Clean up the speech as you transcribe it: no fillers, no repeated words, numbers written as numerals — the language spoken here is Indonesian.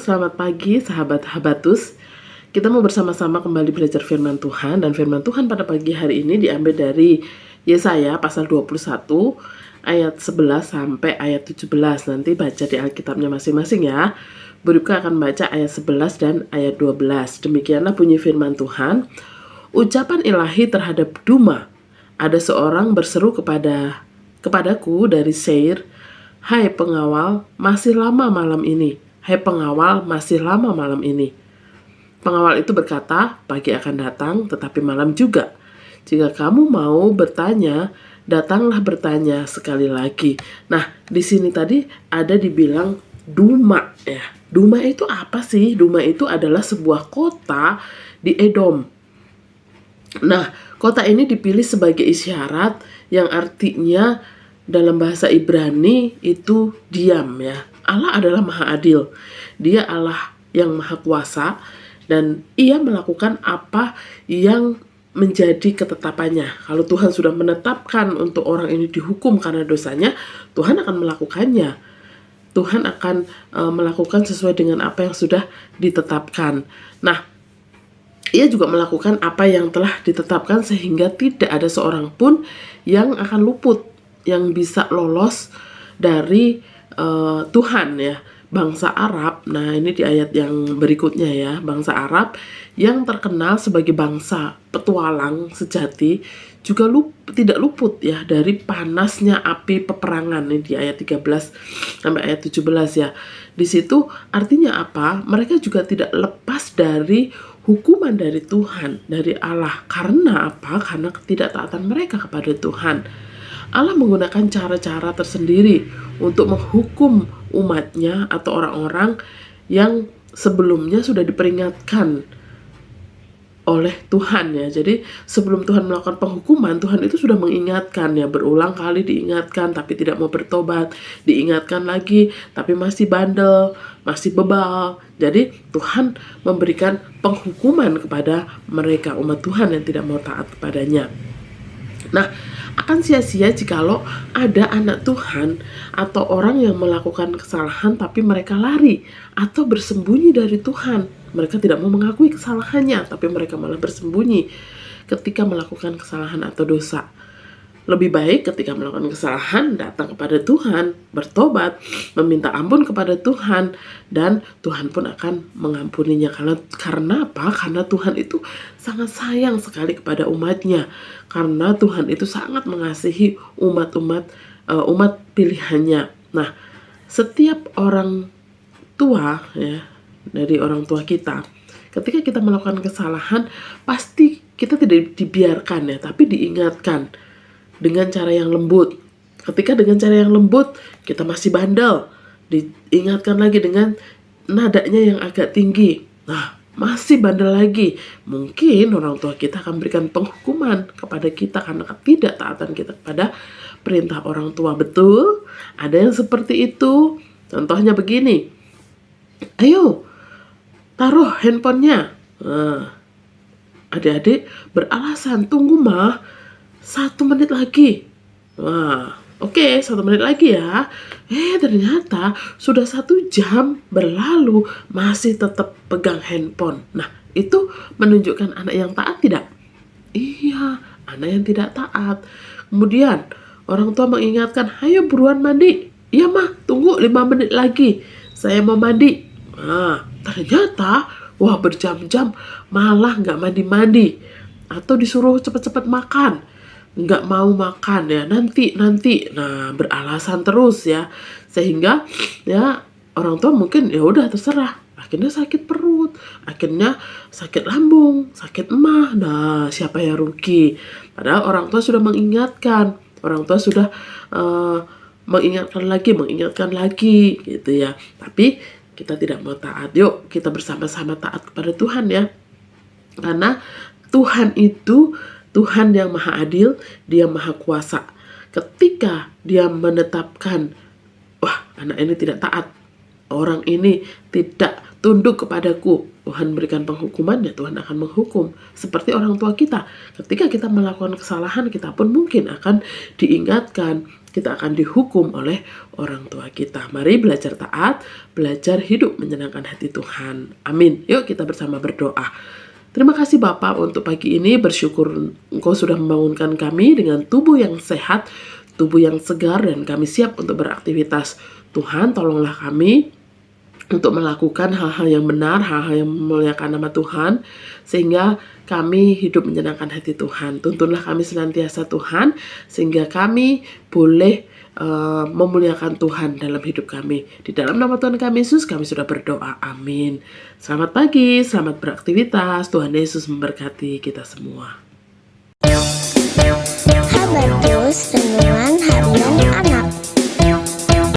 selamat pagi sahabat Habatus. Kita mau bersama-sama kembali belajar firman Tuhan. Dan firman Tuhan pada pagi hari ini diambil dari Yesaya pasal 21 ayat 11 sampai ayat 17. Nanti baca di Alkitabnya masing-masing ya. Berbuka akan baca ayat 11 dan ayat 12. Demikianlah bunyi firman Tuhan. Ucapan ilahi terhadap Duma. Ada seorang berseru kepadaku dari Seir, "Hai pengawal, masih lama malam ini. Hai pengawal, masih lama malam ini." Pengawal itu berkata, "Pagi akan datang, tetapi malam juga. Jika kamu mau bertanya, datanglah bertanya sekali lagi." Nah, di sini tadi ada dibilang Duma ya. Duma itu apa sih? Duma itu adalah sebuah kota di Edom. Nah, kota ini dipilih sebagai isyarat yang artinya dalam bahasa Ibrani itu diam ya. Allah adalah maha adil. Dia Allah yang maha kuasa dan ia melakukan apa yang menjadi ketetapannya. Kalau Tuhan sudah menetapkan untuk orang ini dihukum karena dosanya, Tuhan akan melakukannya. Tuhan akan melakukan sesuai dengan apa yang sudah ditetapkan. Nah, ia juga melakukan apa yang telah ditetapkan sehingga tidak ada seorang pun yang akan luput, yang bisa lolos dari Tuhan ya. Bangsa Arab, nah ini di ayat yang berikutnya ya, bangsa Arab yang terkenal sebagai bangsa petualang sejati juga tidak luput ya dari panasnya api peperangan. Ini di ayat 13 sampai ayat 17 ya. Di situ artinya apa? Mereka juga tidak lepas dari hukuman dari Tuhan, dari Allah. Karena apa? Karena ketidaktaatan mereka kepada Tuhan. Allah menggunakan cara-cara tersendiri untuk menghukum umatnya atau orang-orang yang sebelumnya sudah diperingatkan oleh Tuhan ya. Jadi sebelum Tuhan melakukan penghukuman, Tuhan itu sudah mengingatkan ya, berulang kali diingatkan tapi tidak mau bertobat, diingatkan lagi tapi masih bandel, masih bebal. Jadi Tuhan memberikan penghukuman kepada mereka umat Tuhan yang tidak mau taat kepadanya. Nah, akan sia-sia jikalau ada anak Tuhan atau orang yang melakukan kesalahan tapi mereka lari atau bersembunyi dari Tuhan. Mereka tidak mau mengakui kesalahannya, tapi mereka malah bersembunyi ketika melakukan kesalahan atau dosa. Lebih baik ketika melakukan kesalahan, datang kepada Tuhan, bertobat, meminta ampun kepada Tuhan, dan Tuhan pun akan mengampuninya. Karena apa? Karena Tuhan itu sangat sayang sekali kepada umatnya. Karena Tuhan itu sangat mengasihi umat pilihannya. Nah, setiap orang tua ya, dari orang tua kita, ketika kita melakukan kesalahan, pasti kita tidak dibiarkan ya, tapi diingatkan dengan cara yang lembut. Ketika dengan cara yang lembut kita masih bandel, diingatkan lagi dengan nadanya yang agak tinggi. Nah, masih bandel lagi, mungkin orang tua kita akan berikan penghukuman kepada kita karena ketidaktaatan kita kepada perintah orang tua. Betul? Ada yang seperti itu. Contohnya begini, "Ayo, taruh handphonenya." Nah, adik-adik beralasan, "Tunggu mah, 1 menit lagi." Wah, oke, 1 menit lagi ya. Ternyata sudah 1 jam berlalu masih tetap pegang handphone. Nah, itu menunjukkan anak yang taat tidak? Iya, anak yang tidak taat. Kemudian orang tua mengingatkan, "Ayo buruan mandi." "Iya mah, tunggu 5 menit lagi, saya mau mandi." Nah, ternyata wah berjam-jam malah nggak mandi-mandi. Atau disuruh cepet-cepet makan, nggak mau makan ya, nanti. Nah, beralasan terus ya, sehingga ya orang tua mungkin ya udah terserah, akhirnya sakit perut, akhirnya sakit lambung, sakit emah. Nah, siapa yang rugi? Padahal orang tua sudah mengingatkan, orang tua sudah mengingatkan lagi gitu ya, tapi kita tidak mau taat. Yuk kita bersama-sama taat kepada Tuhan ya, karena Tuhan itu Tuhan yang maha adil, dia maha kuasa. Ketika dia menetapkan, wah anak ini tidak taat, orang ini tidak tunduk kepadaku, Tuhan berikan penghukuman, ya Tuhan akan menghukum. Seperti orang tua kita, ketika kita melakukan kesalahan, kita pun mungkin akan diingatkan, kita akan dihukum oleh orang tua kita. Mari belajar taat, belajar hidup menyenangkan hati Tuhan. Amin. Yuk kita bersama berdoa. Terima kasih Bapak untuk pagi ini, bersyukur Engkau sudah membangunkan kami dengan tubuh yang sehat, tubuh yang segar, dan kami siap untuk beraktivitas. Tuhan, tolonglah kami untuk melakukan hal-hal yang benar, hal-hal yang memuliakan nama Tuhan, sehingga kami hidup menyenangkan hati Tuhan. Tuntunlah kami senantiasa Tuhan, sehingga kami boleh memuliakan Tuhan dalam hidup kami. Di dalam nama Tuhan kami Yesus, kami sudah berdoa. Amin. Selamat pagi, selamat beraktivitas. Tuhan Yesus memberkati kita semua. Habertus Renungan Harian Anak.